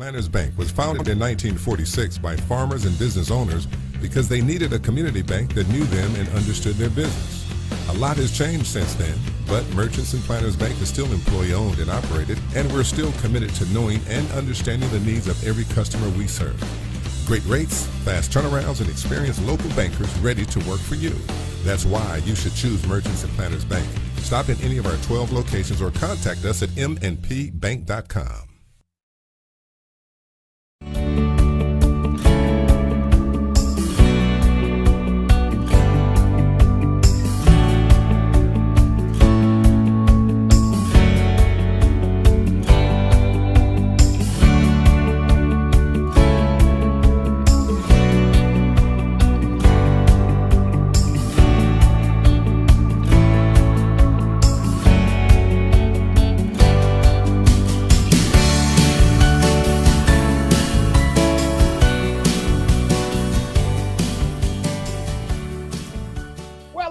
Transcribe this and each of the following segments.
Planters Bank was founded in 1946 by farmers and business owners because they needed a community bank that knew them and understood their business. A lot has changed since then, but Merchants and Planters Bank is still employee-owned and operated, and we're still committed to knowing and understanding the needs of every customer we serve. Great rates, fast turnarounds, and experienced local bankers ready to work for you. That's why you should choose Merchants and Planters Bank. Stop in any of our 12 locations or contact us at mnpbank.com.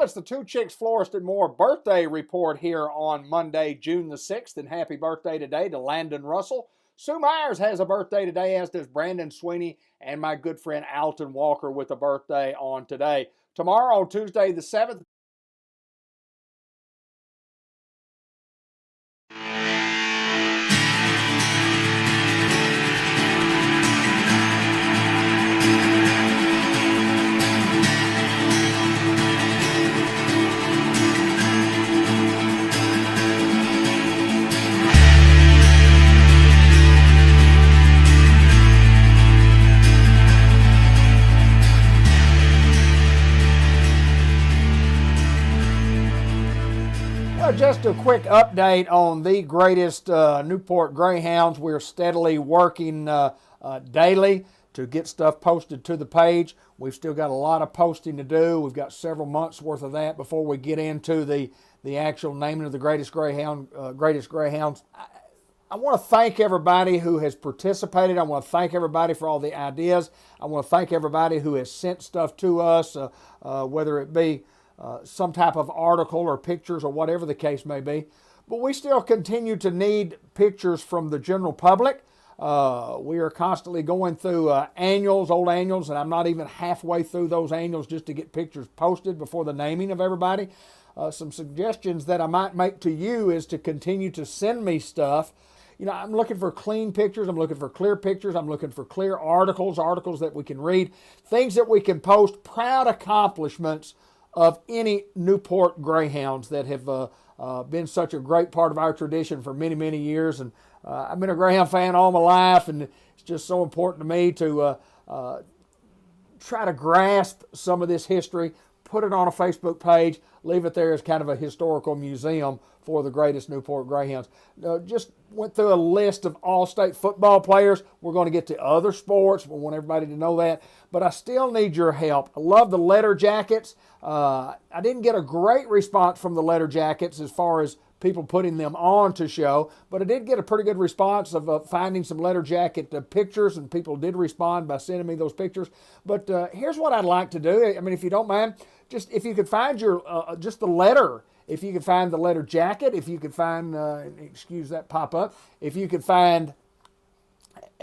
It's the Two Chicks Florist and More birthday report here on Monday, June the 6th, and happy birthday today to Landon Russell. Sue Myers has a birthday today, as does Brandon Sweeney, and my good friend Alton Walker with a birthday on today. Tomorrow, on Tuesday the 7th, just a quick update on the greatest Newport Greyhounds. We're steadily working daily to get stuff posted to the page. We've still got a lot of posting to do. We've got several months worth of that before we get into the actual naming of the greatest Greyhounds. I want to thank everybody who has participated. I want to thank everybody for all the ideas. I want to thank everybody who has sent stuff to us, whether it be some type of article or pictures or whatever the case may be. But we still continue to need pictures from the general public. We are constantly going through annuals, old annuals, and I'm not even halfway through those annuals just to get pictures posted before the naming of everybody. Some suggestions that I might make to you is to continue to send me stuff. You know, I'm looking for clean pictures. I'm looking for clear pictures. I'm looking for clear articles that we can read, things that we can post, proud accomplishments of any Newport Greyhounds that have been such a great part of our tradition for many, many years. And I've been a Greyhound fan all my life, and it's just so important to me to try to grasp some of this history, put it on a Facebook page, leave it there as kind of a historical museum for the greatest Newport Greyhounds. Just went through a list of all-state football players. We're going to get to other sports. We want everybody to know that. But I still need your help. I love the letter jackets. I didn't get a great response from the letter jackets as far as people putting them on to show, but I did get a pretty good response of finding some letter jacket pictures, and people did respond by sending me those pictures. But here's what I'd like to do. I mean, if you don't mind, just if you could find your just the letter. If you could find the letter jacket, if you could find, excuse that pop-up, if you could find,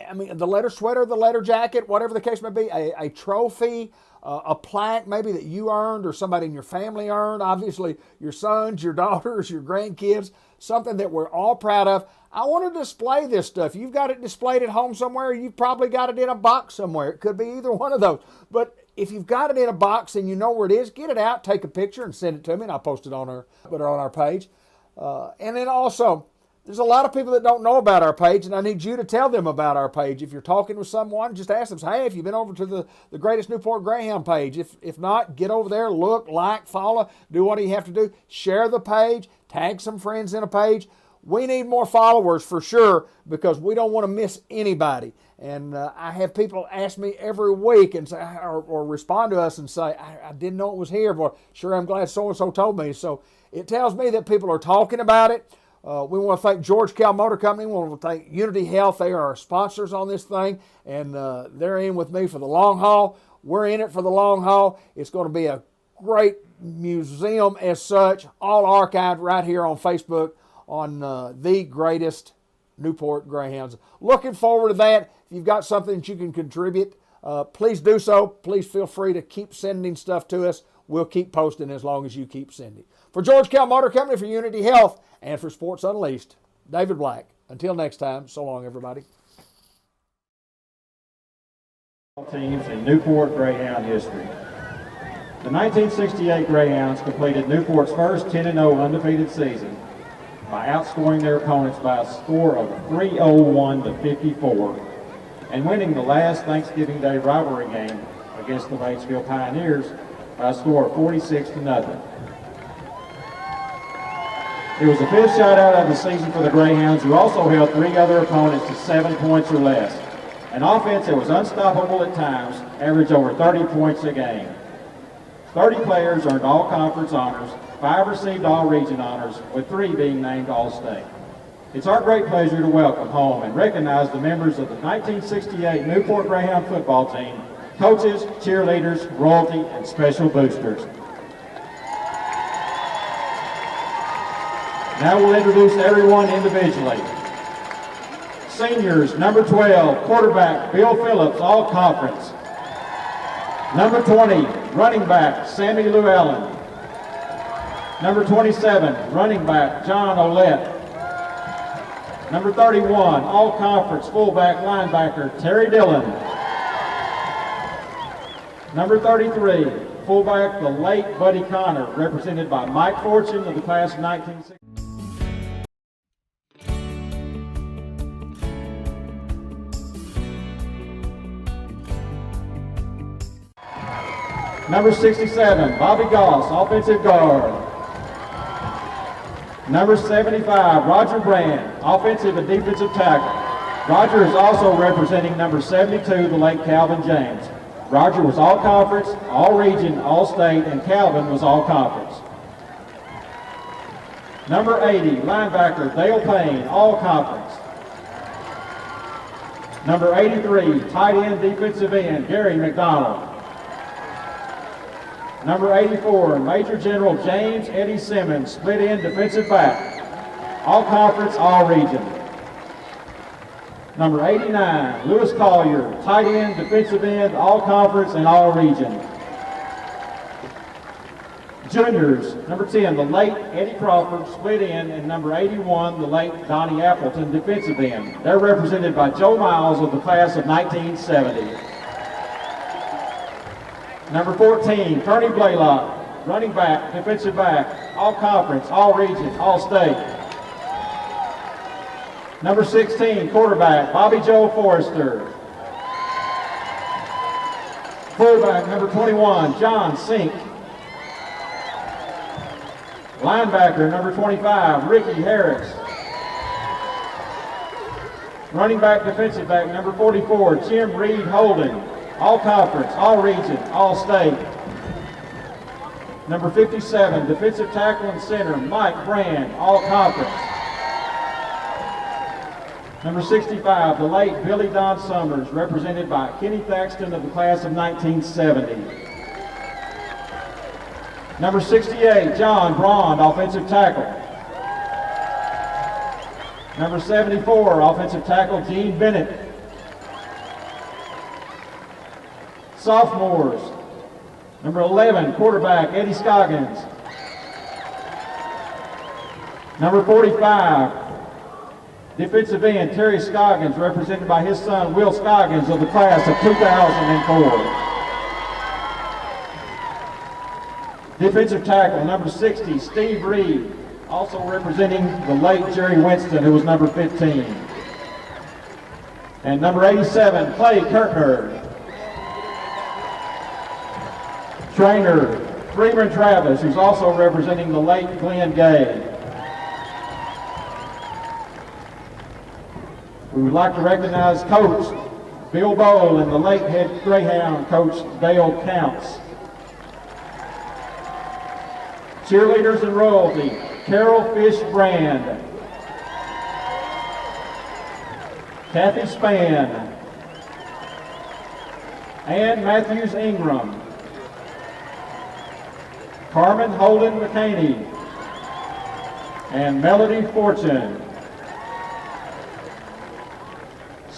I mean, the letter sweater, the letter jacket, whatever the case may be, a trophy, a plaque maybe that you earned or somebody in your family earned, obviously your sons, your daughters, your grandkids, something that we're all proud of. I want to display this stuff. You've got it displayed at home somewhere. You've probably got it in a box somewhere. It could be either one of those. But if you've got it in a box and you know where it is, get it out, take a picture, and send it to me, and I'll post it on our page. And then also, there's a lot of people that don't know about our page, and I need you to tell them about our page. If you're talking with someone, just ask them, say, hey, have you been over to the Greatest Newport Greyhound page? If not, get over there, look, like, follow, do what you have to do. Share the page, tag some friends in a page. We need more followers for sure, because we don't want to miss anybody. And I have people ask me every week and say, or respond to us and say, I didn't know it was here, but sure, I'm glad so-and-so told me. So it tells me that people are talking about it. We want to thank George Cal Motor Company. We want to thank Unity Health. They are our sponsors on this thing, and they're in with me for the long haul. We're in it for the long haul. It's going to be a great museum as such, all archived right here on Facebook on the Greatest Newport Greyhounds. Looking forward to that. If you've got something that you can contribute, please do so. Please feel free to keep sending stuff to us. We'll keep posting as long as you keep sending. For George Kell Motor Company, for Unity Health, and for Sports Unleashed, David Black. Until next time, so long, everybody. Teams in Newport Greyhound history. The 1968 Greyhounds completed Newport's first 10-0 undefeated season by outscoring their opponents by a score of 301 to 54 and winning the last Thanksgiving Day rivalry game against the Batesville Pioneers by a score of 46 to nothing. It was the fifth shutout of the season for the Greyhounds, who also held 3 other opponents to 7 points or less. An offense that was unstoppable at times, averaged over 30 points a game. 30 players earned all conference honors, 5 received all region honors, with 3 being named All-State. It's our great pleasure to welcome home and recognize the members of the 1968 Newport Greyhound football team, coaches, cheerleaders, royalty, and special boosters. Now we'll introduce everyone individually. Seniors, number 12, quarterback Bill Phillips, all conference. Number 20, running back Sammy Llewellyn. Number 27, running back John Olette. Number 31, all conference fullback linebacker Terry Dillon. Number 33, fullback the late Buddy Connor, represented by Mike Fortune of the class of 1960. Number 67, Bobby Goss, offensive guard. Number 75, Roger Brand, offensive and defensive tackle. Roger is also representing number 72, the late Calvin James. Roger was all conference, all region, all state, and Calvin was all conference. Number 80, linebacker Dale Payne, all conference. Number 83, tight end defensive end Gary McDonald. Number 84, Major General James Eddie Simmons, split end defensive back. All conference, all region. Number 89, Lewis Collier, tight end, defensive end, all conference and all region. Juniors, number 10, the late Eddie Crawford, split end, and number 81, the late Donnie Appleton, defensive end. They're represented by Joe Miles of the class of 1970. Number 14, Turney Blaylock, running back, defensive back, all conference, all region, all state. Number 16, quarterback, Bobby Joe Forrester. Fullback, number 21, John Sink. Linebacker, number 25, Ricky Harris. Running back, defensive back, number 44, Jim Reed Holden. All conference, all region, all state. Number 57, defensive tackle and center, Mike Brand, all conference. Number 65, the late Billy Don Summers, represented by Kenny Thaxton of the class of 1970. Number 68, John Braun, offensive tackle. Number 74, offensive tackle, Gene Bennett. Sophomores, number 11, quarterback Eddie Scoggins. Number 45, defensive end Terry Scoggins, represented by his son Will Scoggins of the class of 2004. Defensive tackle, number 60, Steve Reed, also representing the late Jerry Winston, who was number 15. And number 87, Clay Kirkner. Trainer, Freeman Travis, who's also representing the late Glenn Gay. We would like to recognize Coach Bill Bowl and the late head Greyhound Coach Dale Counts. Cheerleaders and royalty, Carol Fish Brand, Kathy Spann, Ann Matthews Ingram, Carmen Holden McCaney, and Melody Fortune.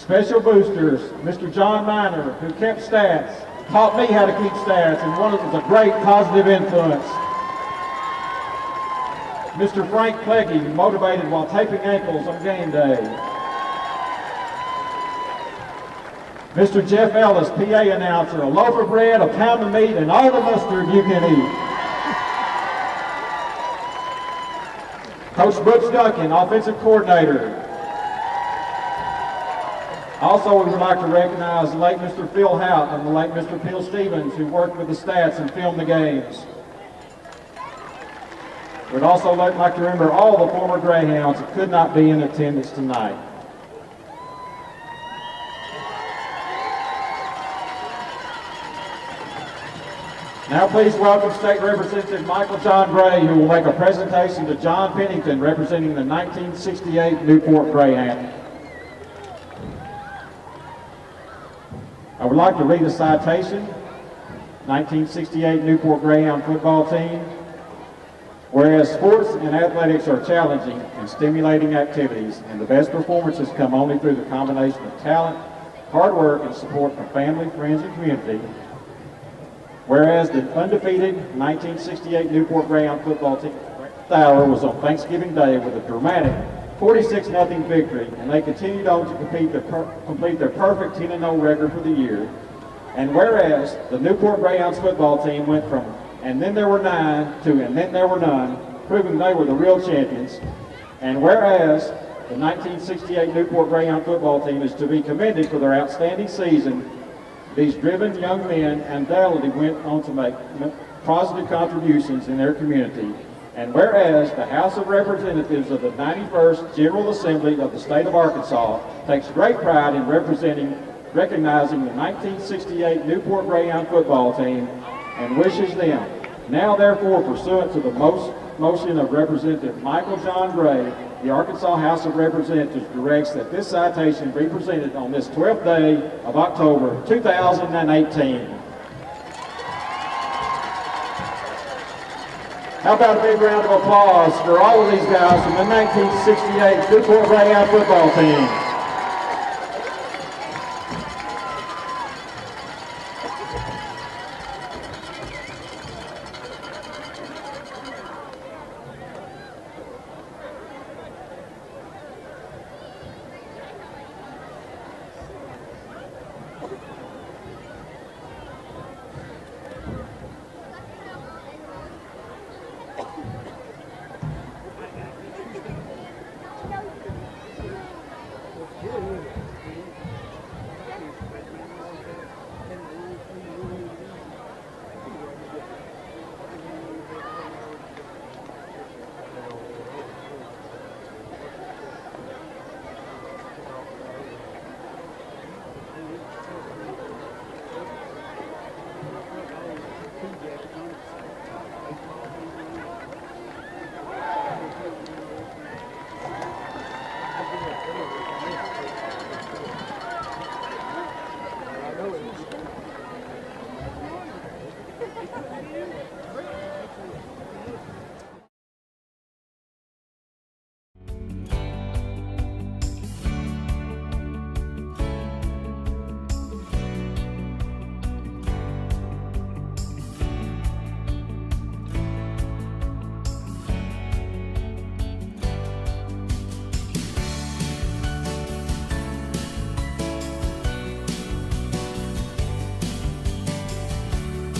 Special boosters, Mr. John Miner, who kept stats, taught me how to keep stats, and was a great positive influence. Mr. Frank Pleggy, motivated while taping ankles on game day. Mr. Jeff Ellis, PA announcer, a loaf of bread, a pound of meat, and all the mustard you can eat. Coach Brooks Duncan, offensive coordinator. Also, we would like to recognize the late Mr. Phil Hout and the late Mr. Phil Stevens, who worked with the stats and filmed the games. We'd also like to remember all the former Greyhounds that could not be in attendance tonight. Now please welcome State Representative Michael John Gray, who will make a presentation to John Pennington, representing the 1968 Newport Greyhound. I would like to read a citation. 1968 Newport Greyhound football team. Whereas sports and athletics are challenging and stimulating activities, and the best performances come only through the combination of talent, hard work, and support from family, friends, and community. Whereas the undefeated 1968 Newport Greyhound football team hour was on Thanksgiving Day with a dramatic 46-0 victory, and they continued on to complete their perfect 10-0 record for the year. And whereas the Newport Greyhounds football team went from "and then there were 9" to "and then there were none," proving they were the real champions. And whereas the 1968 Newport Greyhound football team is to be commended for their outstanding season, these driven young men undoubtedly went on to make positive contributions in their community. And whereas the House of Representatives of the 91st General Assembly of the state of Arkansas takes great pride in recognizing the 1968 Newport Greyhound football team and wishes them, now therefore pursuant to the motion of Representative Michael John Gray, the Arkansas House of Representatives directs that this citation be presented on this 12th day of October 2018. How about a big round of applause for all of these guys from the 1968 Newport Greyhound football team.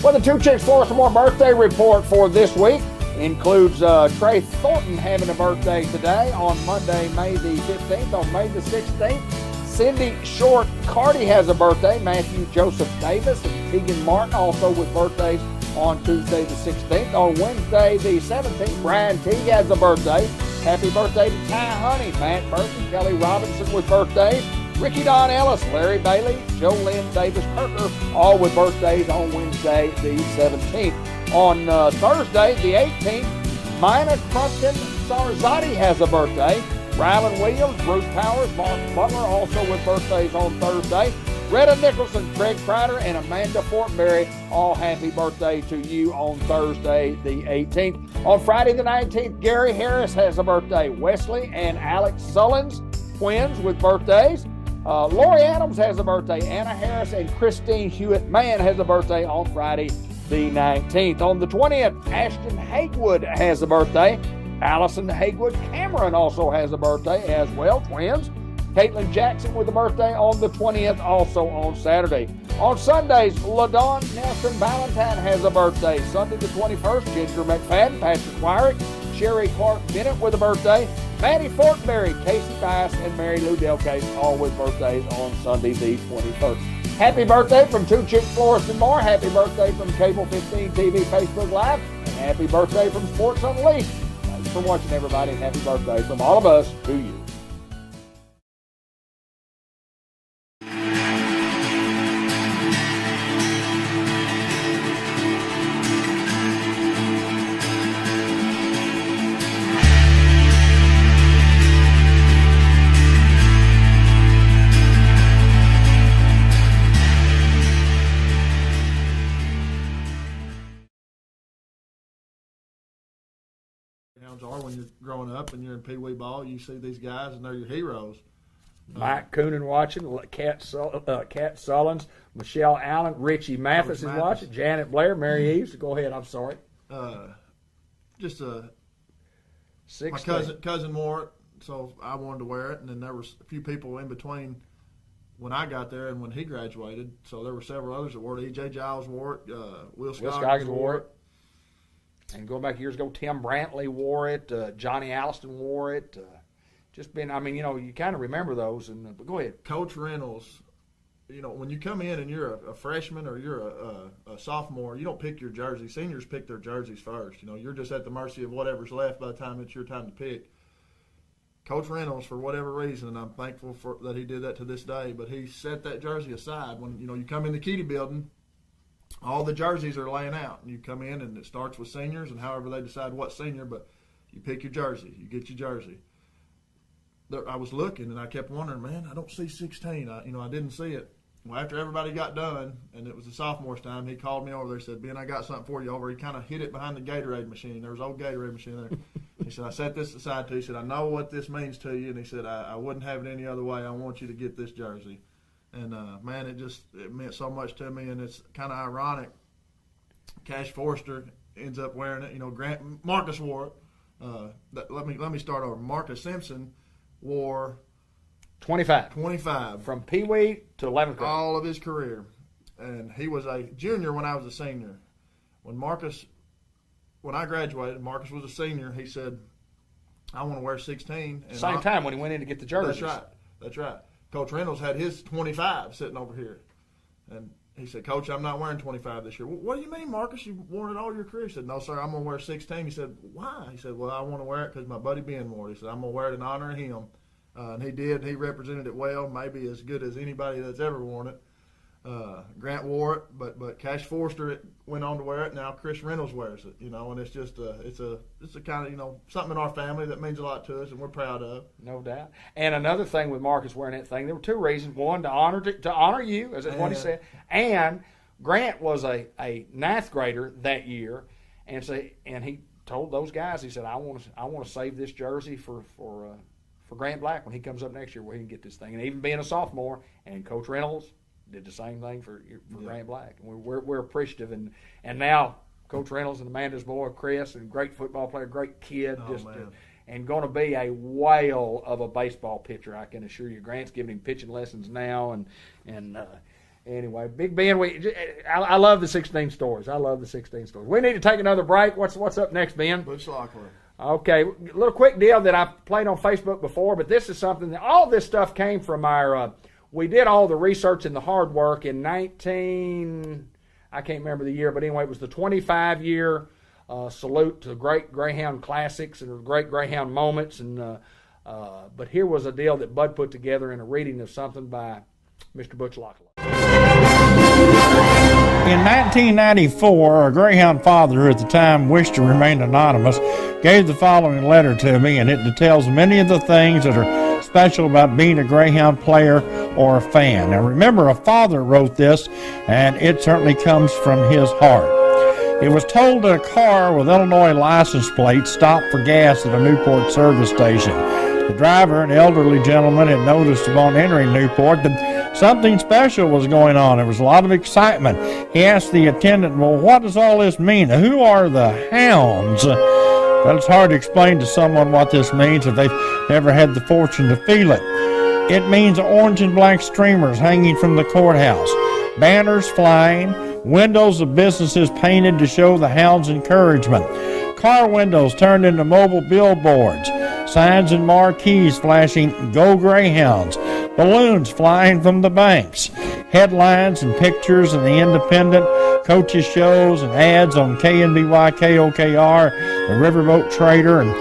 Well, the Two Chicks Florismore birthday report for this week includes Trey Thornton having a birthday today on Monday, May the 15th. On May the 16th, Cindy Short Carty has a birthday. Matthew Joseph Davis and Tegan Martin also with birthdays on Tuesday the 16th. On Wednesday the 17th, Brian Teague has a birthday. Happy birthday to Ty Honey, Matt Burton, Kelly Robinson with birthdays. Ricky Don Ellis, Larry Bailey, Joe Lynn Davis Kirker, all with birthdays on Wednesday the 17th. On Thursday the 18th, Mina Crumpton Sarzati has a birthday. Rylan Williams, Bruce Powers, Mark Butler also with birthdays on Thursday. Retta Nicholson, Craig Kreider, and Amanda Fortenberry, all happy birthday to you on Thursday the 18th. On Friday the 19th, Gary Harris has a birthday. Wesley and Alex Sullins, twins with birthdays. Lori Adams has a birthday. Anna Harris and Christine Hewitt-Mann has a birthday on Friday the 19th. On the 20th, Ashton Haywood has a birthday. Allison Haywood Cameron also has a birthday as well, twins. Caitlin Jackson with a birthday on the 20th, also on Saturday. On Sundays, LaDawn Nelson Valentine has a birthday. Sunday the 21st, Ginger McFadden, Patrick Wyrick, Sherry Clark Bennett with a birthday. Maddie Fortenberry, Casey Bias, and Mary Lou Delcase, all with birthdays on Sunday the 21st. Happy birthday from Two Chick Florist and More. Happy birthday from Cable 15 TV Facebook Live. And happy birthday from Sports Unleashed. Thanks for watching, everybody, and happy birthday from all of us to you. Are when you're growing up and you're in Pee Wee ball, you see these guys and they're your heroes. Mike Coonan watching, Kat Sullins, Michelle Allen, Richie Mathis is watching, Janet Blair, Mary Eves. Go ahead, I'm sorry. Just my 16. cousin wore it, so I wanted to wear it, and then there was a few people in between when I got there and when he graduated, so there were several others that wore it. E.J. Giles wore it, Will Scoggins wore it. And going back years ago, Tim Brantley wore it. Johnny Alliston wore it. You kind of remember those. But go ahead. Coach Reynolds, when you come in and you're a freshman or you're a sophomore, you don't pick your jersey. Seniors pick their jerseys first. You're just at the mercy of whatever's left by the time it's your time to pick. Coach Reynolds, for whatever reason, and I'm thankful that he did that to this day, but he set that jersey aside. When you come in the Keedy building, all the jerseys are laying out. You come in, and it starts with seniors, and however they decide what senior, but you pick your jersey. You get your jersey. I was looking, and I kept wondering, man, I don't see 16. I didn't see it. Well, after everybody got done, and it was the sophomores' time, he called me over there and said, Ben, I got something for you over. He kind of hid it behind the Gatorade machine. There was an old Gatorade machine there. He said, I set this aside to you. He said, I know what this means to you. And he said, I wouldn't have it any other way. I want you to get this jersey. And, man, it meant so much to me, and it's kind of ironic. Cash Forrester ends up wearing it. Marcus wore it. Let me start over. Marcus Simpson wore 25. From Pee Wee to 11th grade. All of his career. And he was a junior when I was a senior. When I graduated, Marcus was a senior. He said, I want to wear 16. And Same time when he went in to get the jerseys. That's right. Coach Reynolds had his 25 sitting over here. And he said, Coach, I'm not wearing 25 this year. Well, what do you mean, Marcus? You've worn it all your career. He said, no, sir, I'm going to wear 16. He said, why? He said, well, I want to wear it because my buddy Ben wore it. He said, I'm going to wear it in honor of him. And he did. He represented it well, maybe as good as anybody that's ever worn it. Grant wore it, but Cash Forrester went on to wear it. Now Chris Reynolds wears it, and it's just it's a kind of something in our family that means a lot to us, and we're proud of. No doubt. And another thing with Marcus wearing that thing, there were two reasons: one, to honor you, as what he said, and Grant was a ninth grader that year, and he told those guys, he said, I want to save this jersey for Grant Black when he comes up next year, where he can get this thing, and even being a sophomore, and Coach Reynolds did the same thing for Grant Black. And we're appreciative. And now Coach Reynolds and Amanda's boy, Chris, and great football player, great kid, and going to be a whale of a baseball pitcher, I can assure you. Grant's giving him pitching lessons now. And anyway, Big Ben, I love the 16 stories. We need to take another break. What's up next, Ben? Butch Locklear. Okay, a little quick deal that I've played on Facebook before, but this is something that all this stuff came from our we did all the research and the hard work in I can't remember the year, but anyway, it was the 25-year salute to great Greyhound classics and great Greyhound moments. But here was a deal that Bud put together in a reading of something by Mr. Butch Locklear. In 1994, a Greyhound father who at the time wished to remain anonymous gave the following letter to me, and it details many of the things that are special about being a Greyhound player or a fan. Now remember, a father wrote this, and it certainly comes from his heart. It was told that a car with Illinois license plate stopped for gas at a Newport service station. The driver, an elderly gentleman, had noticed upon entering Newport that something special was going on. There was a lot of excitement. He asked the attendant, well, what does all this mean? Who are the hounds? Well, it's hard to explain to someone what this means if they've never had the fortune to feel it. It means orange and black streamers hanging from the courthouse, banners flying, windows of businesses painted to show the hounds' encouragement, car windows turned into mobile billboards, signs and marquees flashing "Go Greyhounds," balloons flying from the banks, headlines and pictures in the Independent, coaches shows and ads on KNBY, KOKR, the Riverboat Trader, and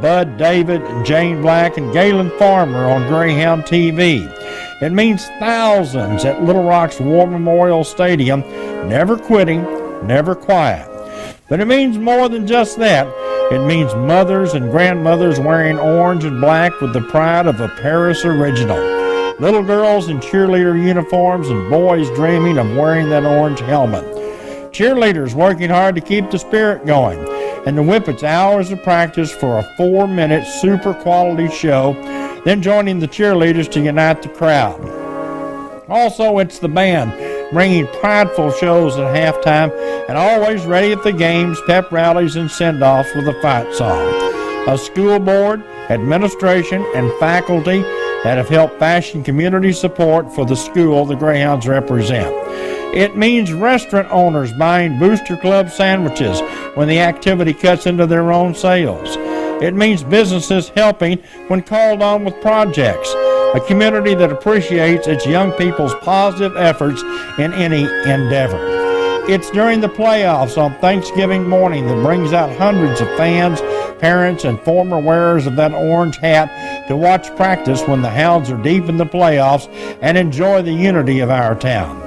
Bud David and Jane Black and Galen Farmer on Greyhound TV. It means thousands at Little Rock's War Memorial Stadium, never quitting, never quiet. But it means more than just that. It means mothers and grandmothers wearing orange and black with the pride of a Paris original. Little girls in cheerleader uniforms and boys dreaming of wearing that orange helmet. Cheerleaders working hard to keep the spirit going and to whip its hours of practice for a 4-minute super quality show, then joining the cheerleaders to unite the crowd. Also, it's the band bringing prideful shows at halftime and always ready at the games, pep rallies, and send-offs with a fight song. A school board, administration, and faculty that have helped fashion community support for the school the Greyhounds represent. It means restaurant owners buying Booster Club sandwiches when the activity cuts into their own sales. It means businesses helping when called on with projects. A community that appreciates its young people's positive efforts in any endeavor. It's during the playoffs on Thanksgiving morning that brings out hundreds of fans, parents, and former wearers of that orange hat to watch practice when the Hounds are deep in the playoffs and enjoy the unity of our town.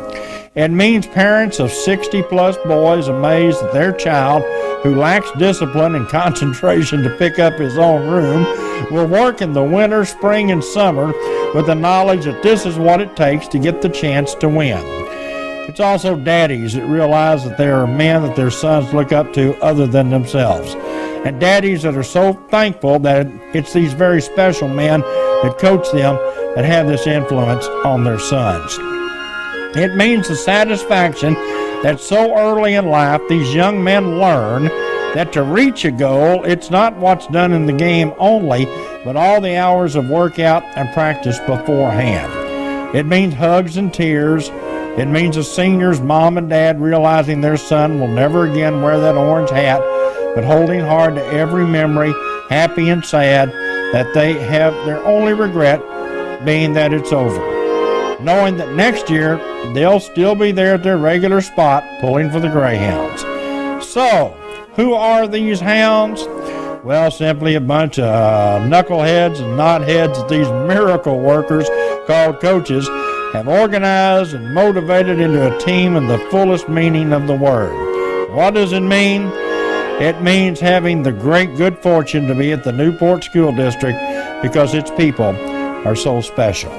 It means parents of 60-plus boys amazed that their child, who lacks discipline and concentration to pick up his own room, will work in the winter, spring, and summer with the knowledge that this is what it takes to get the chance to win. It's also daddies that realize that there are men that their sons look up to other than themselves, and daddies that are so thankful that it's these very special men that coach them that have this influence on their sons. It means the satisfaction that so early in life these young men learn that to reach a goal, it's not what's done in the game only, but all the hours of workout and practice beforehand. It means hugs and tears. It means a senior's mom and dad realizing their son will never again wear that orange hat, but holding hard to every memory, happy and sad, that they have their only regret being that it's over. Knowing that next year they'll still be there at their regular spot pulling for the Greyhounds. So, who are these hounds? Well, simply a bunch of knuckleheads and knotheads that these miracle workers called coaches have organized and motivated into a team in the fullest meaning of the word. What does it mean? It means having the great good fortune to be at the Newport School District because its people are so special.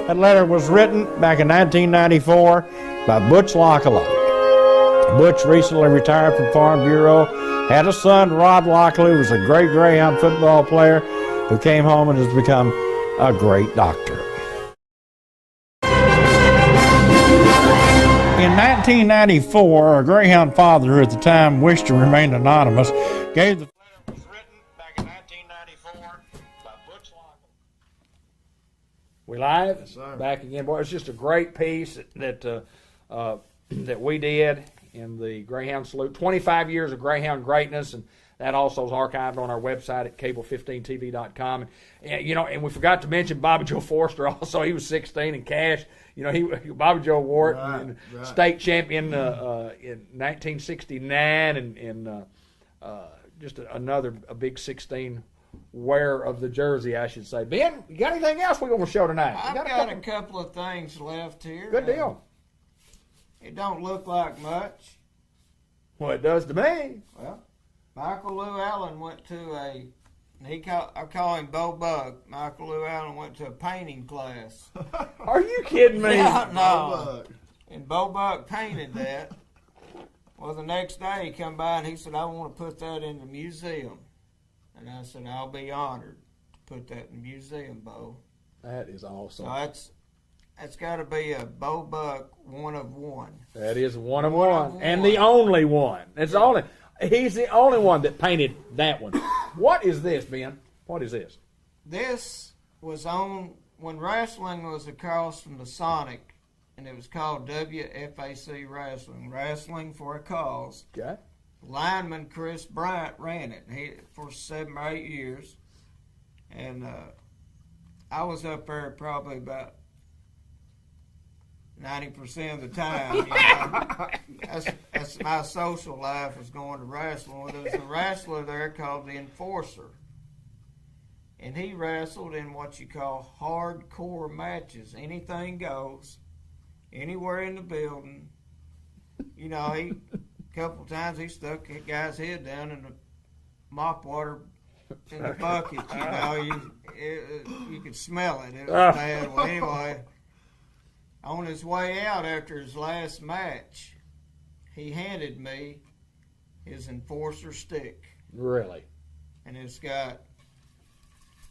That letter was written back in 1994 by Butch Lockley. Butch recently retired from Farm Bureau, had a son, Rod Lockley, who was a great Greyhound football player, who came home and has become a great doctor. In 1994, a Greyhound father who at the time wished to remain anonymous gave the letter was written back in 1994 by Butch Lockley. We live? Yes, sir. Back again. Boy, it's just a great piece that we did in the Greyhound Salute. 25 years of Greyhound greatness, and that also is archived on our website at cable15tv.com. And we forgot to mention Bobby Joe Forster also. He was 16 in cash. Bobby Joe wore it, and state champion in 1969, and just another big 16 wearer of the jersey, I should say. Ben, you got anything else we're going to show tonight? I've got a couple of things left here. Good deal. It don't look like much. Well, it does to me. Well, Michael Lou Allen went to I call him Bo Bug. Michael Lou Allen went to a painting class. Are you kidding me? Yeah, no. And Bo Bug painted that. Well, the next day he come by and he said, I want to put that in the museum. And I said, I'll be honored to put that in the museum, Bo. That is awesome. So that's got to be a Bo Buck 1 of 1. That is one of One one, of and one. the only one. It's the only. He's the only one that painted that one. What is this, Ben? What is this? This was on when wrestling was across from the Sonic, and it was called WFAC Wrestling, Wrestling for a Cause. Okay. Lineman Chris Bryant ran it for 7 or 8 years, and I was up there probably about 90% of the time. You know? that's my social life was going to wrestling. Well, there was a wrestler there called the Enforcer, and he wrestled in what you call hardcore matches. Anything goes, anywhere in the building. You know, a couple times he stuck a guy's head down in the mop water in the bucket. You know, you could smell it. It was bad. Well, anyway, on his way out after his last match, he handed me his Enforcer stick, Really? and it's got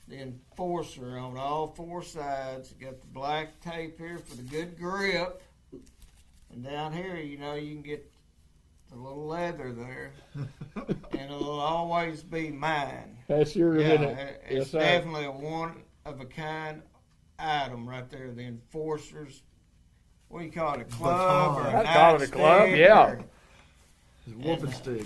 the Enforcer on all 4 sides. Got the black tape here for the good grip, and down here, you know, you can get the little leather there, and it'll always be mine. That's yours, Yeah, isn't it? it's Yes, sir. definitely a one-of-a-kind item right there. The Enforcer's, what do you call it, a club or a I'd call it a club, nightstick yeah. or- It's a whooping stick.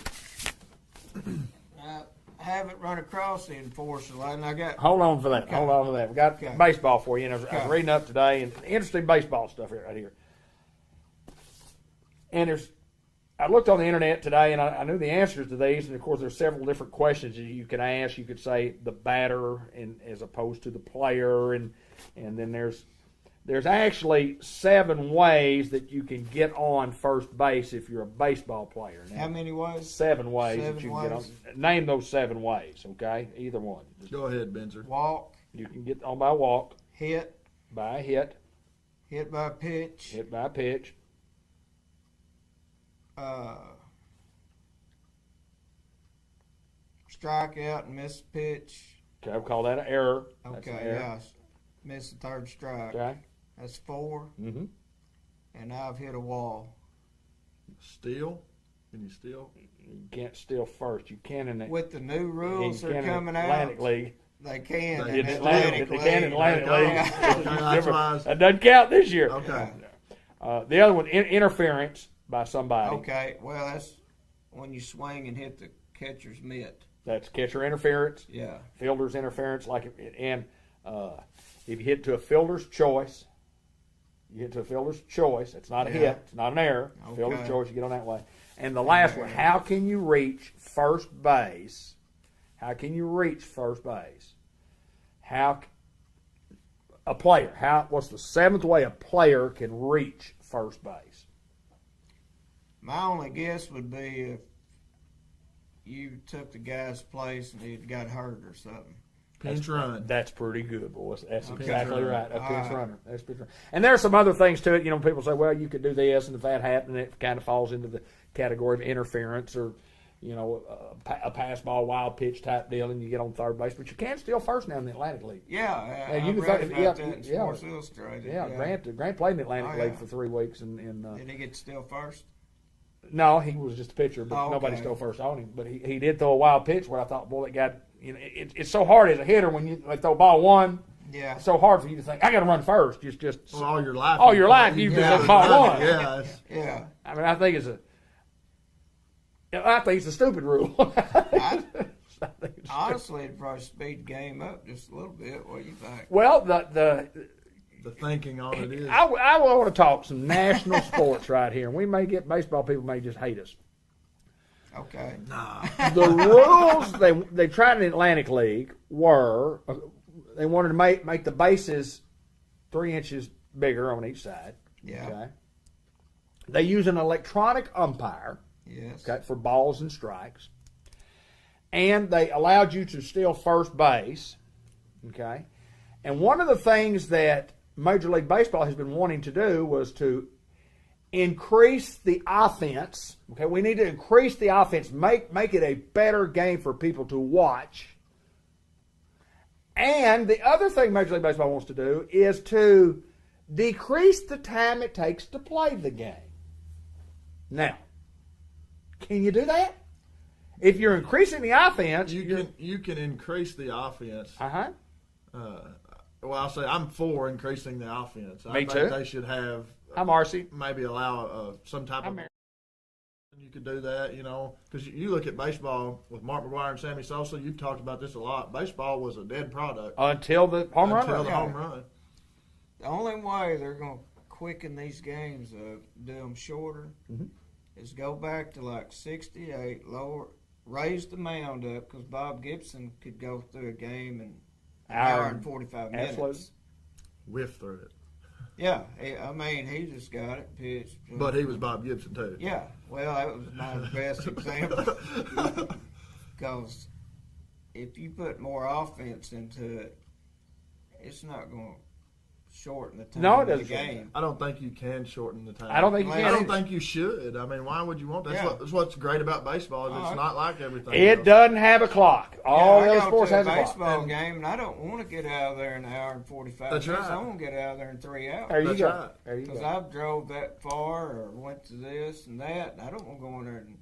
I haven't run across the Enforcer line. I got Hold on for that. Okay. Hold on for that. We got Okay. baseball for you. And I was Okay. reading up today, and interesting baseball stuff here right here. And I looked on the internet today, and I knew the answers to these. And of course, there's several different questions that you could ask. You could say the batter, as opposed to the player, and then there's actually 7 ways that you can get on first base if you're a baseball player. Now, how many ways? 7 ways 7 that you can get on. ways. Name those 7 ways, okay? Either one. Go ahead, Benzer. Walk, You can get on by a walk, hit, by a hit, hit by pitch, hit by a pitch, strike out and miss a pitch. okay, we'll call that an error. That's an Okay, error. yeah, miss the 3rd strike. Okay. That's 4, Mm-hmm. and I've hit a wall. Steal? Can you steal? You can't steal first. You can in the With the new rules you that are can in coming Atlantic out, League. they can. They in can. Atlantic They can in Atlantic League. Yeah. Okay, that's why I was- That doesn't count this year. Okay. The other one, interference by somebody. Okay, well, that's when you swing and hit the catcher's mitt. That's catcher interference. Yeah. Fielder's interference, if you hit to a fielder's choice, It's not a Yeah. hit. It's not an error. Okay. Fielder's choice. You get on that way. And the last one: how can you reach first base? How can you reach first base? What's the 7th way a player can reach first base? My only guess would be if you took the guy's place and he got hurt or something. Pinch run. That's pretty good, boys. That's Okay. exactly right. A All pinch right. runner. That's pinch runner. And there are some other things to it. You know, people say, well, you could do this, and if that happened, it kind of falls into the category of interference or, a pass ball, wild pitch type deal, and you get on third base. But you can steal first now in the Atlantic League. Yeah, Yeah, you I can read think- about yeah, that in yeah. Sports Illustrated. Yeah, Grant played in the Atlantic Oh, yeah. League for 3 weeks. Did he get to steal first? No, he was just a pitcher, but Oh, nobody okay. stole first on him. But he did throw a wild pitch where I thought, boy, that guy, it's so hard as a hitter when you throw ball 1. Yeah. It's so hard for you to think, I got to run first. Just Well, all your life. All your life, you've just hit ball 1. Yeah. it's- Yeah. I mean, I think it's a stupid rule. Honestly, it'd probably speed the game up just a little bit. What do you think? Well, the The thinking on it is. I want to talk some national sports right here, and we may get baseball people may just hate us. Okay. The rules they tried in the Atlantic League were they wanted to make the bases 3 inches bigger on each side. Yeah. Okay. They use an electronic umpire. Yes. Okay, for balls and strikes. And they allowed you to steal first base. Okay. And one of the things that Major League Baseball has been wanting to do was to increase the offense. Okay, we need to increase the offense, make it a better game for people to watch. And the other thing Major League Baseball wants to do is to decrease the time it takes to play the game. Now, can you do that? If you're increasing the offense, you can increase the offense. Uh-huh. Well, I'll say I'm for increasing the offense. Me I too. think they should have. I'm RC. Maybe allow some type of. You could do that, because you look at baseball with Mark McGwire and Sammy Sosa. You've talked about this a lot. Baseball was a dead product Until the home run. Until the home run. The only way they're going to quicken these games up, do them shorter, is go back to like 68, raise the mound up, because Bob Gibson could go through a game in an hour and 45 minutes. Absolutely. Whiff through it. Yeah, he just got it pitched. But he was Bob Gibson too. Yeah, well, that was my best example. Because if you put more offense into it, it's not going to shorten the time of the game. I don't think you can shorten the time. I don't think you can. I don't think you should. I mean, why would you want that? That's what's great about baseball is it's not like everything It else. doesn't have a clock. All I the other go sports to has a a clock. baseball game, and I don't want to get out of there in an hour and 45 That's minutes. right. I want to get out of there in 3 hours. There you That's go. right. There you Because go. I've drove that far or went to this and that, and I don't want to go in there and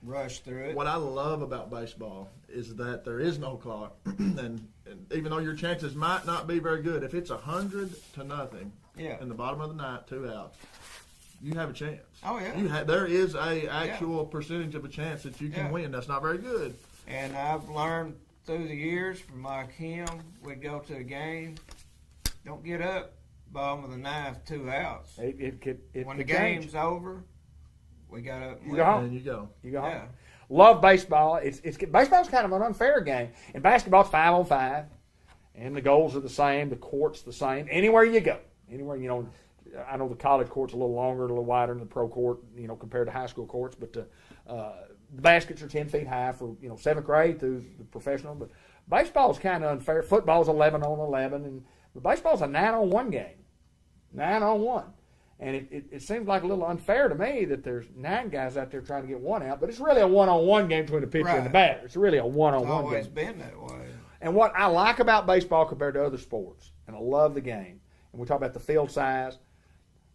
rush through it. What I love about baseball is that there is no clock, and even though your chances might not be very good, if it's 100-0 in the bottom of the ninth, 2 outs, you have a chance. Oh, yeah. There is a actual percentage of a chance that you can win. That's not very good. And I've learned through the years from like him, we'd go to a game, don't get up, bottom of the ninth, 2 outs. When the game's over, we got up and You go home. And you go. You go Yeah. home. Love baseball. Baseball's kind of an unfair game. And basketball's 5-on-5. And the goals are the same. The court's the same. Anywhere you go. Anywhere, I know the college court's a little longer, a little wider than the pro court, compared to high school courts. But the baskets are 10 feet high for, 7th grade through the professional. But baseball's kind of unfair. Football's 11-on-11. But baseball's a 9-on-1 game. 9-on-1. And it seems like a little unfair to me that there's 9 guys out there trying to get 1 out, but it's really a 1-on-1 game between the pitcher and the batter. It's really a 1-on-1 It's always game. been that way. And what I like about baseball compared to other sports, and I love the game, and we talk about the field size,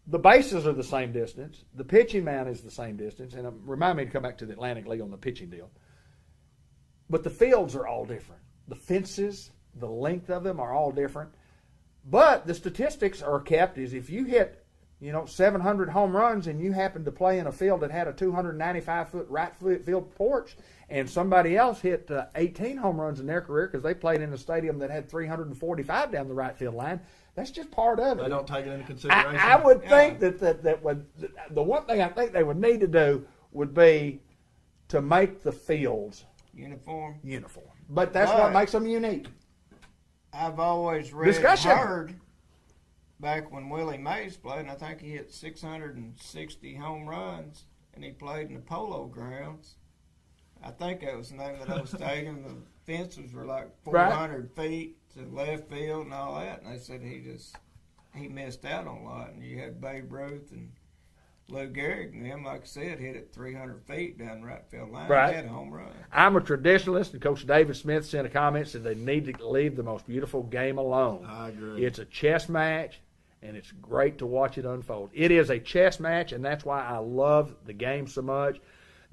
the bases are the same distance, the pitching mound is the same distance, and remind me to come back to the Atlantic League on the pitching deal. But the fields are all different. The fences, the length of them are all different. But the statistics are kept is if you hit 700 home runs, and you happen to play in a field that had a 295-foot right field porch, and somebody else hit 18 home runs in their career because they played in a stadium that had 345 down the right field line. That's just part of it. They don't take it into consideration. I would think that the one thing I think they would need to do would be to make the fields Uniform. But that's what makes them unique. I've always read and heard back when Willie Mays played, and I think he hit 660 home runs, and he played in the Polo Grounds. I think that was the name of that stadium. The fences were like 400 feet to left field and all that, and they said he missed out on a lot. And you had Babe Ruth and Lou Gehrig, and them, like I said, hit it 300 feet down the right field line. Right. They had a home run. I'm a traditionalist, and Coach David Smith sent a comment said they need to leave the most beautiful game alone. I agree. It's a chess match. And it's great to watch it unfold. It is a chess match, and that's why I love the game so much.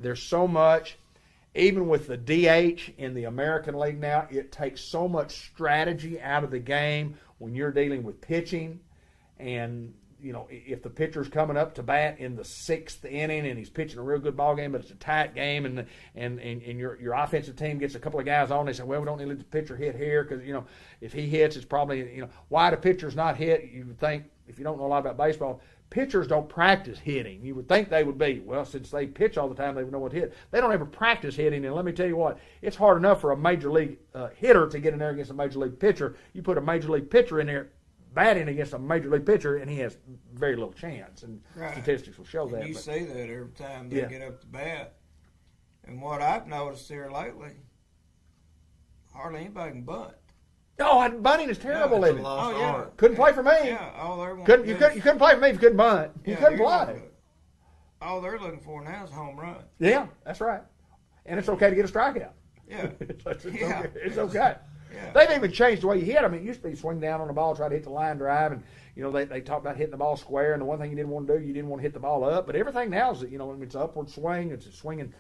There's so much, even with the DH in the American League now, it takes so much strategy out of the game when you're dealing with pitching. And, if the pitcher's coming up to bat in the 6th inning and he's pitching a real good ball game, but it's a tight game, and your offensive team gets a couple of guys on, they say, well, we don't need to let the pitcher hit here because, if he hits, it's probably, why the pitcher's not hit, you would think, if you don't know a lot about baseball, pitchers don't practice hitting. You would think they would be. Well, since they pitch all the time, they would know what to hit. They don't ever practice hitting, and let me tell you what, it's hard enough for a major league hitter to get in there against a major league pitcher. You put a major league pitcher in there batting against a major league pitcher, and he has very little chance, and statistics will show that. You see that every time they get up to bat. And what I've noticed here lately, hardly anybody can bunt. Oh, bunting is terrible, isn't it? Lost art. Couldn't play for me. Yeah, all they're You couldn't play for me if you couldn't bunt. You couldn't play. All they're looking for now is a home run. Yeah, that's right. And it's okay to get a strikeout. Yeah. It's okay. Yeah. They've even changed the way you hit. I mean, it used to be swing down on the ball, try to hit the line drive, and they talk about hitting the ball square. And the one thing you didn't want to do, you didn't want to hit the ball up. But everything now is, it's an upward swing. It's a swinging,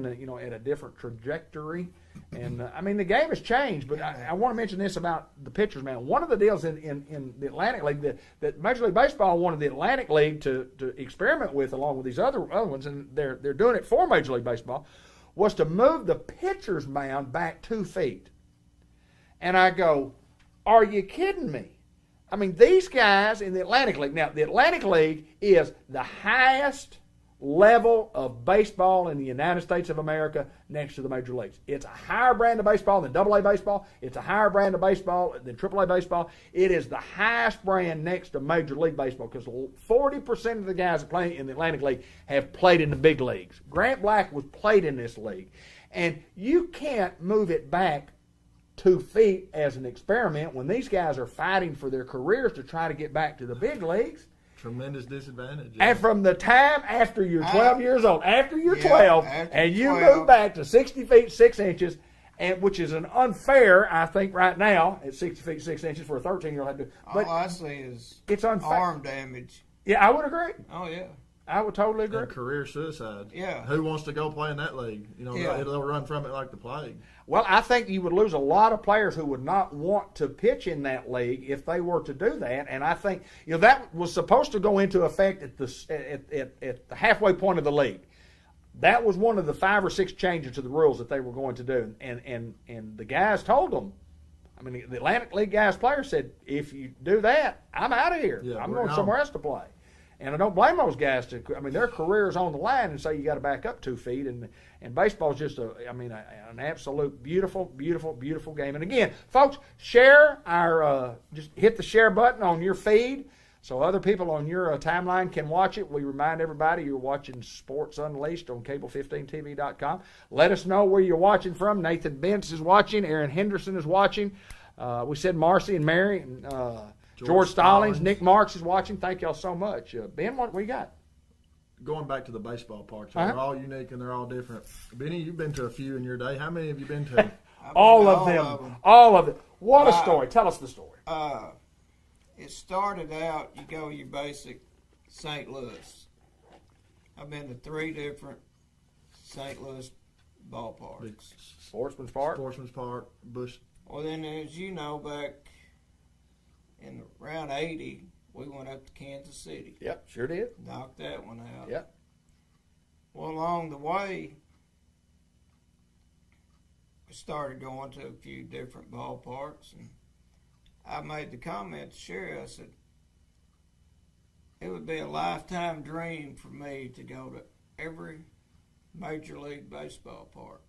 at a different trajectory. And I mean, the game has changed. But I want to mention this about the pitchers, man. One of the deals in the Atlantic League that Major League Baseball wanted the Atlantic League to experiment with, along with these other ones, and they're doing it for Major League Baseball, was to move the pitcher's mound back 2 feet. And I go, are you kidding me? I mean, these guys in the Atlantic League. Now, the Atlantic League is the highest level of baseball in the United States of America next to the major leagues. It's a higher brand of baseball than AA baseball. It's a higher brand of baseball than AAA baseball. It is the highest brand next to Major League Baseball because 40% of the guys that play in the Atlantic League have played in the big leagues. Grant Black was played in this league. And you can't move it back 2 feet as an experiment when these guys are fighting for their careers to try to get back to the big leagues. Tremendous disadvantage. And from the time after you're 12 years old, after you're Yeah, 12, after and you 12. move back to 60 feet 6 inches, and which is an unfair, I think, right now at 60 feet 6 inches for a 13-year-old to do. But All I see is it's unfair. arm damage. Yeah, I would agree. Oh, yeah. I would totally agree. And career suicide. Yeah. Who wants to go play in that league? Yeah. They'll run from it like the plague. Well, I think you would lose a lot of players who would not want to pitch in that league if they were to do that. And I think that was supposed to go into effect at the halfway point of the league. That was one of the 5 or 6 changes to the rules that they were going to do. And the guys told them. I mean, the Atlantic League guys, players said, if you do that, I'm out of here. Yeah, I'm we're going gone. somewhere else to play. And I don't blame those guys. Their career's on the line, and say you got to back up 2 feet. And baseball's just an absolute beautiful, beautiful, beautiful game. And again, folks, share just hit the share button on your feed so other people on your timeline can watch it. We remind everybody you're watching Sports Unleashed on cable15tv.com. Let us know where you're watching from. Nathan Bentz is watching. Aaron Henderson is watching. We said Marcy and Mary and George Stallings. Nick Marks is watching. Thank y'all so much. Ben, what you got? Going back to the baseball parks, Uh-huh. they're all unique and they're all different. Benny, you've been to a few in your day. How many have you been to? All of them. All of it. What a story. Tell us the story. It started out, you go your basic St. Louis. I've been to 3 different St. Louis ballparks. Sportsman's Park. Sportsman's Park, Busch. Well, then, as you know, back in around 80, we went up to Kansas City. Yep, sure did. Knocked that one out. Yep. Well, along the way, we started going to a few different ballparks, and I made the comment to Sherry. I said, it would be a lifetime dream for me to go to every Major League Baseball park.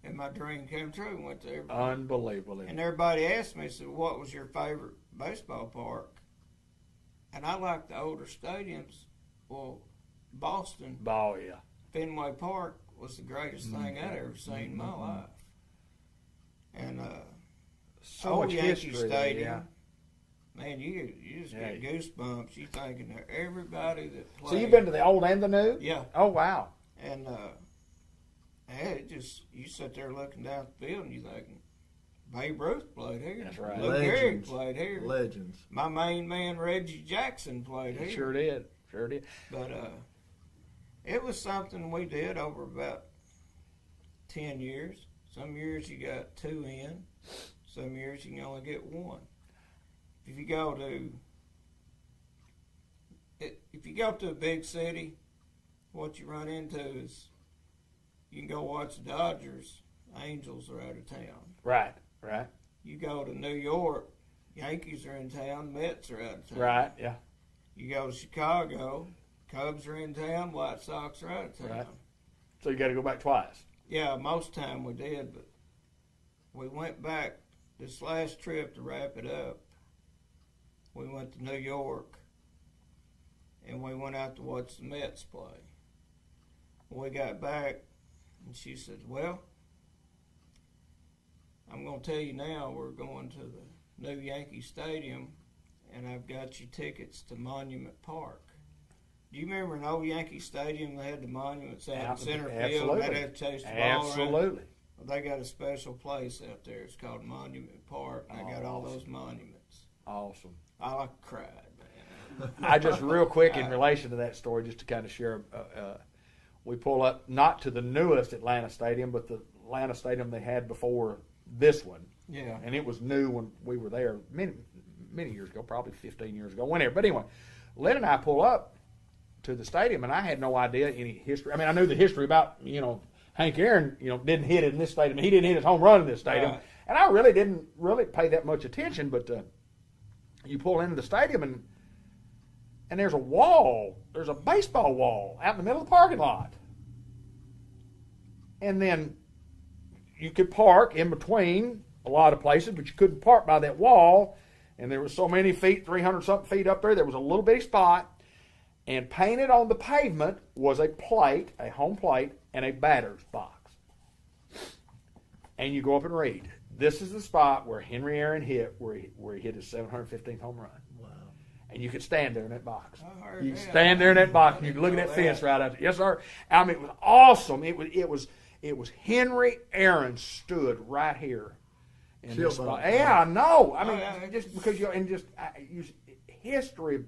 And my dream came true. We went to every. Unbelievable. And everybody asked me, said, what was your favorite baseball park? And I like the older stadiums. Well, Boston, Ball, yeah. Fenway Park was the greatest thing I'd ever seen in my life. And So old much Yankee history. Stadium, man, you just get goosebumps. You thinking of everybody that played. So you've been to the old and the new? Yeah. Oh, wow. And it just, you sit there looking down the field and you thinking, Babe Ruth played here. That's right. Lou Gehrig Legends. played here. Legends. My main man Reggie Jackson played here. Sure did. Sure did. But it was something we did over about 10 years. Some years you got 2 in. Some years you can only get 1. If you go to a big city, what you run into is you can go watch the Dodgers. Angels are out of town. Right, right, You go to New York, Yankees are in town, Mets are out of town. right, yeah. You go to Chicago, Cubs are in town, White Sox are out of town. Right. So you got to go back twice. Yeah, most time we did, but we went back this last trip to wrap it up. We went to New York, and we went out to watch the Mets play. We got back, and she said, well, I'm going to tell you now, we're going to the new Yankee Stadium, and I've got you tickets to Monument Park. Do you remember an old Yankee Stadium? They had the monuments out in center field, and they had to chase the ball around? Absolutely. They got a special place out there. It's called Monument Park. And they got all those monuments. Awesome. I cried, man. I just real quick in relation to that story, just to kind of share. We pull up not to the newest Atlanta stadium, but the Atlanta stadium they had before this one. Yeah. And it was new when we were there many years ago, probably 15 years ago, whenever. But anyway, Lynn and I pull up to the stadium, and I had no idea any history. I mean, I knew the history about, Hank Aaron, didn't hit it in this stadium. He didn't hit his home run in this stadium. Right. And I really didn't pay that much attention. But you pull into the stadium, and there's a wall. There's a baseball wall out in the middle of the parking lot. And then you could park in between a lot of places, but you couldn't park by that wall. And there was so many feet, 300-something feet up there, there was a little bitty spot. And painted on the pavement was a plate, a home plate, and a batter's box. And you go up and read, this is the spot where Henry Aaron hit, where he hit his 715th home run. Wow. And you could stand there in that box. You could that. stand there in that box, and you could look at that fence right out there. Yes, sir. I mean, it was awesome. It was Henry Aaron stood right here in this spot. Yeah, I know. I mean, just because history.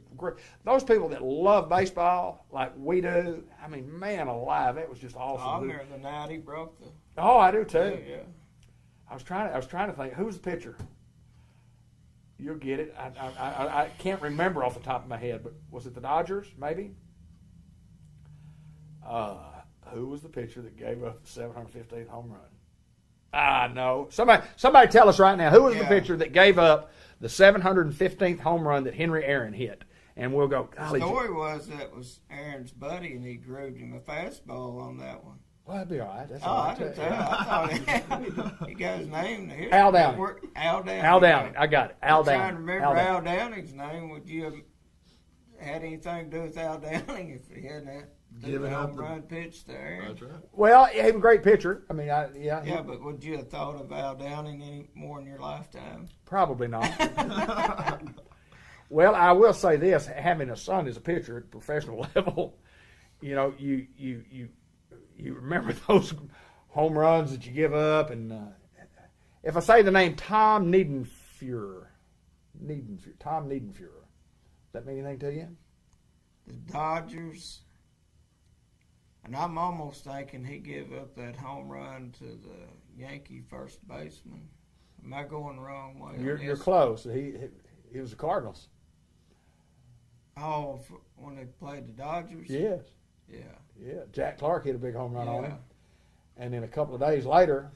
Those people that love baseball like we do, I mean, man alive, it was just awesome. I remember the night he broke the. Oh, I do too. Yeah. I was trying to think, who's the pitcher? You'll get it. I can't remember off the top of my head, but was it the Dodgers? Maybe. Who was the pitcher that gave up the 715th home run? I know. Somebody tell us right now, who was the pitcher that gave up the 715th home run that Henry Aaron hit? And we'll go, golly. The story was that was Aaron's buddy, and he grooved him a fastball on that one. Well, that'd be all right. That's Oh, all I right. didn't tell. I thought he got his name here. Al Downing. Al Downing. Al Downing. I got it. Al I'm trying Downing. to remember Al Downing's name. Would you have had anything to do with Al Downing if he hadn't Giving up home run pitch there? That's right. Well, he was a great pitcher. I mean, Yeah, but would you have thought of Al Downing any more in your lifetime? Probably not. Well, I will say this: having a son as a pitcher at professional level, you remember those home runs that you give up. And if I say the name Tom Niedenfuhr, Tom Niedenfuhr, does that mean anything to you? The Dodgers, and I'm almost thinking he gave up that home run to the Yankee first baseman. Am I going the wrong way? You're close. He was the Cardinals. Oh, when they played the Dodgers? Yes. Yeah. Jack Clark hit a big home run on him. And then a couple of days later,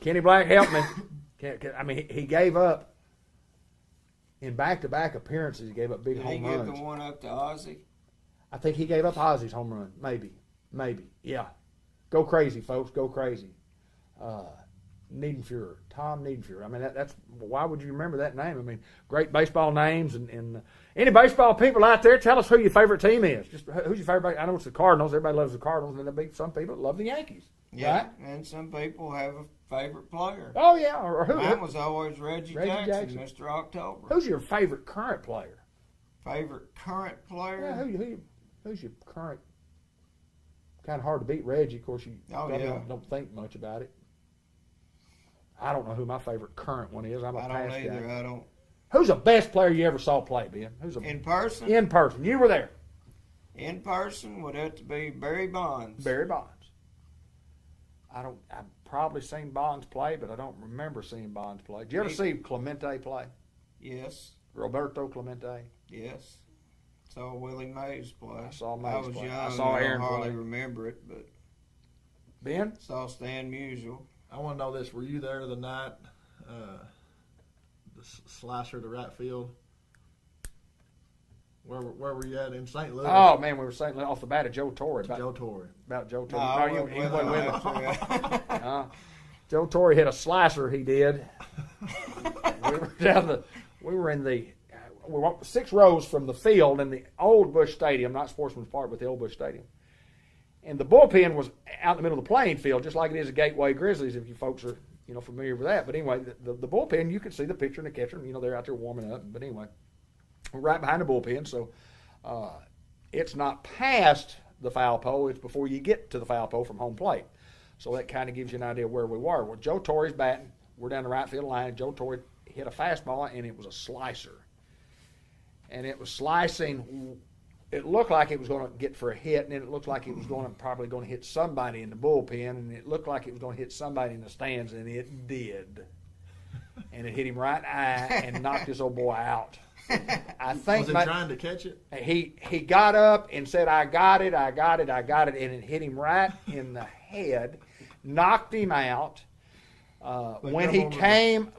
Kenny Black helped me. I mean, he gave up in back-to-back appearances. He gave up big home runs. Did he give the one up to Ozzie? I think he gave up Ozzy's home run. Maybe. Yeah. Go crazy, folks. Go crazy. Niedenfuhr. Tom Niedenfuhr. I mean, that's why would you remember that name? I mean, great baseball names. And any baseball people out there, tell us who your favorite team is. Just who's your favorite? I know it's the Cardinals. Everybody loves the Cardinals. And then there'll be some people that love the Yankees. Yeah, right? And some people have a favorite player. Oh, yeah. Or who? Mine was always Reggie Jackson, Mr. October. Who's your favorite current player? Favorite current player? Yeah, who's your current? Kind of hard to beat Reggie. Of course, you don't think much about it. I don't know who my favorite current one is. I'm a past guy. I don't either. I don't. Who's the best player you ever saw play, Ben? In person? In person. You were there. In person would have to be Barry Bonds. Barry Bonds. I've probably seen Bonds play, but I don't remember seeing Bonds play. Did you ever see Clemente play? Yes. Roberto Clemente? Yes. Saw Willie Mays play. I saw Mays play. I was young. I saw Aaron I hardly play. remember it, but Ben? saw Stan Musial. I want to know this. Were you there the night the slicer to right field? Where were you at in St. Louis? Oh, man, we were saying off the bat of Joe Torre. Joe Torre. About Joe No, Torre. I you wasn't wasn't with with us. him. Joe Torre hit a slicer. He did. We were in the 6 rows from the field in the old Busch Stadium, not Sportsman's Park, but the old Busch Stadium. And the bullpen was out in the middle of the playing field, just like it is at Gateway Grizzlies, if you folks are familiar with that. But anyway, the bullpen, you could see the pitcher and the catcher, and they're out there warming up. But anyway, we're right behind the bullpen, so it's not past the foul pole. It's before you get to the foul pole from home plate. So that kind of gives you an idea where we were. Well, Joe Torre's batting. We're down the right field line, and Joe Torre hit a fastball, and it was a slicer. And it was slicing. It looked like it was going to get for a hit, and then it looked like it was probably going to hit somebody in the bullpen, and it looked like it was going to hit somebody in the stands, and it did. And it hit him right in the eye and knocked this old boy out. I think was he trying to catch it? He got up and said, I got it, and it hit him right in the head, knocked him out. When he came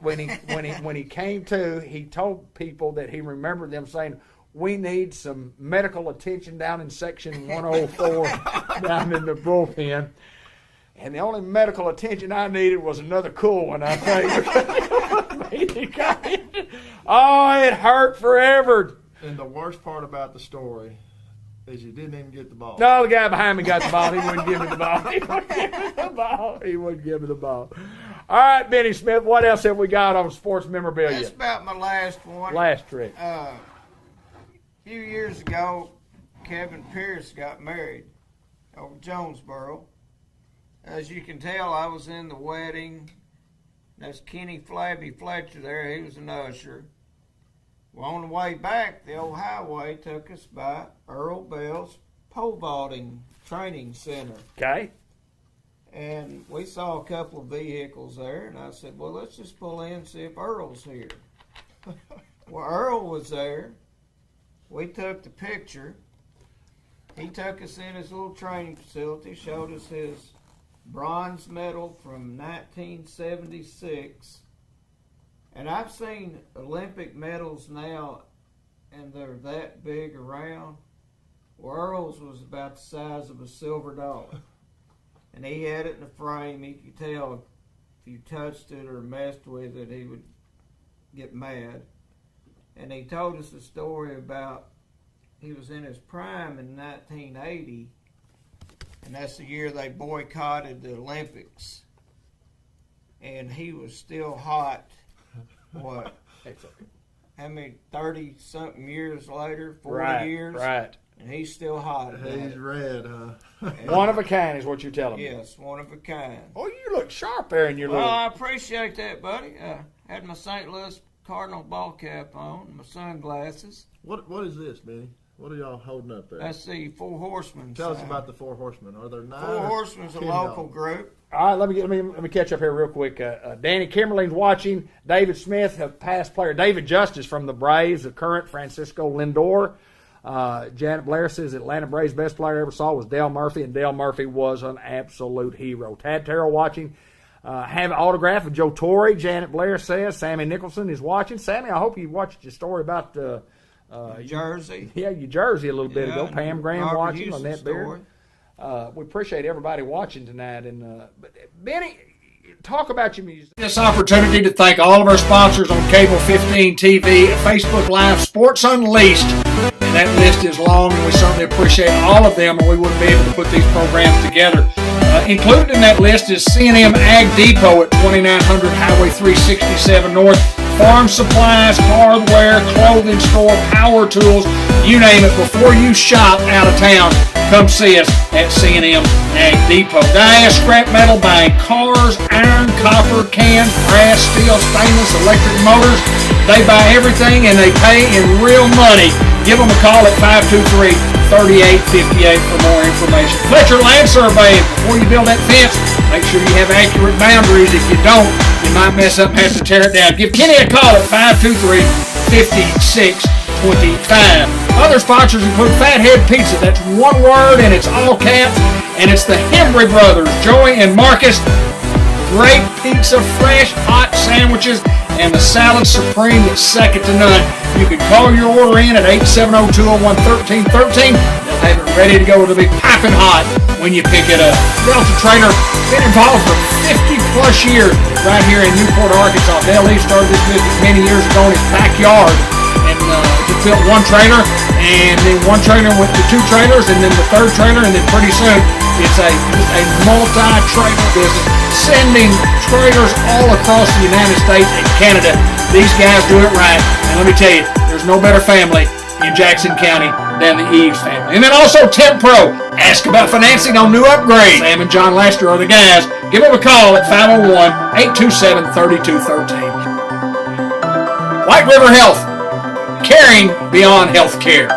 to, he told people that he remembered them saying, we need some medical attention down in section 104 down in the bullpen. And the only medical attention I needed was another cool one, I think. Oh, it hurt forever. And the worst part about the story is you didn't even get the ball. No, the guy behind me got the ball. He wouldn't give me the ball. All right, Benny Smith, what else have we got on sports memorabilia? That's about my last one. Last trick. A few years ago, Kevin Pierce got married over Jonesboro. As you can tell, I was in the wedding. That's Kenny Flabby Fletcher there. He was an usher. Well, on the way back, the old highway took us by Earl Bell's pole vaulting training center. Okay. And we saw a couple of vehicles there, and I said, well, let's just pull in and see if Earl's here. Well, Earl was there. We took the picture. He took us in his little training facility, showed us his bronze medal from 1976. And I've seen Olympic medals now, and they're that big around. Well, Earl's was about the size of a silver dollar. And he had it in a frame. He could tell if you touched it or messed with it, he would get mad. And he told us a story about he was in his prime in 1980, and that's the year they boycotted the Olympics. And he was still hot, what? How many, 30-something years later, 40 years? Right. And he's still hot. He's red, huh? One of a kind is what you're telling me. Yes, one of a kind. Oh, you look sharp there in your Well, little... I appreciate that, buddy. Had my St. Louis Cardinal ball cap on, my sunglasses. What is this, Benny? What are y'all holding up there? That's the Four Horsemen. Tell us about the Four Horsemen. Are there 9? Four Horsemen's a local group. All right, let me catch up here real quick. Danny Kimberling's watching. David Smith, a past player. David Justice from the Braves, the current Francisco Lindor. Janet Blair says Atlanta Braves best player I ever saw was Dale Murphy, and Dale Murphy was an absolute hero. Tad Terrell watching. Have an autograph of Joe Torre. Janet Blair says Sammy Nicholson is watching. Sammy, I hope you watched your story about Jersey. Yeah, your Jersey a little bit ago. Pam Graham Robert watching, Houston Lynette Beard. We appreciate everybody watching tonight. And Benny, talk about your music. This opportunity to thank all of our sponsors on Cable 15 TV, Facebook Live, Sports Unleashed. And that list is long, and we certainly appreciate all of them, or we wouldn't be able to put these programs together. Included in that list is C&M Ag Depot at 2900 Highway 367 North. Farm supplies, hardware, clothing store, power tools, you name it. Before you shop out of town, come see us at C&M Ag Depot. Dia Scrap Metal, buying cars, iron, copper, cans, brass, steel, stainless, electric motors. They buy everything and they pay in real money. Give them a call at 523-3858 for more information. Fletcher Land Surveying. Before you build that fence, make sure you have accurate boundaries. If you don't, you might mess up and have to tear it down. Give Kenny a call at 523-5625. Other sponsors include Fathead Pizza. That's one word and it's all caps. And it's the Hembry Brothers, Joey and Marcus. Great pizza, fresh, hot sandwiches, and the salad supreme that's second to none. You can call your order in at 870-201-1313. They'll have it ready to go. It'll be piping hot when you pick it up. Delta Trailer, been involved for 50-plus years right here in Newport, Arkansas. Dale Lee started this business many years ago in his backyard. And just built one trailer, and then one trailer went to 2 trailers, and then the 3rd trailer, and then pretty soon it's a multi-trailer business, sending trailers all across the United States and Canada. These guys do it right, and let me tell you, there's no better family in Jackson County than the Eaves family. And then also Temp Pro, Ask about financing on new upgrades. Sam and John Laster are the guys. Give them a call at 501-827-3213. White River Health, caring beyond health care.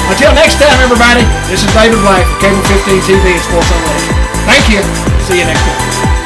Until next time, everybody, this is David Black for Cable 15 TV and Sports Unleashed. Thank you. See you next time.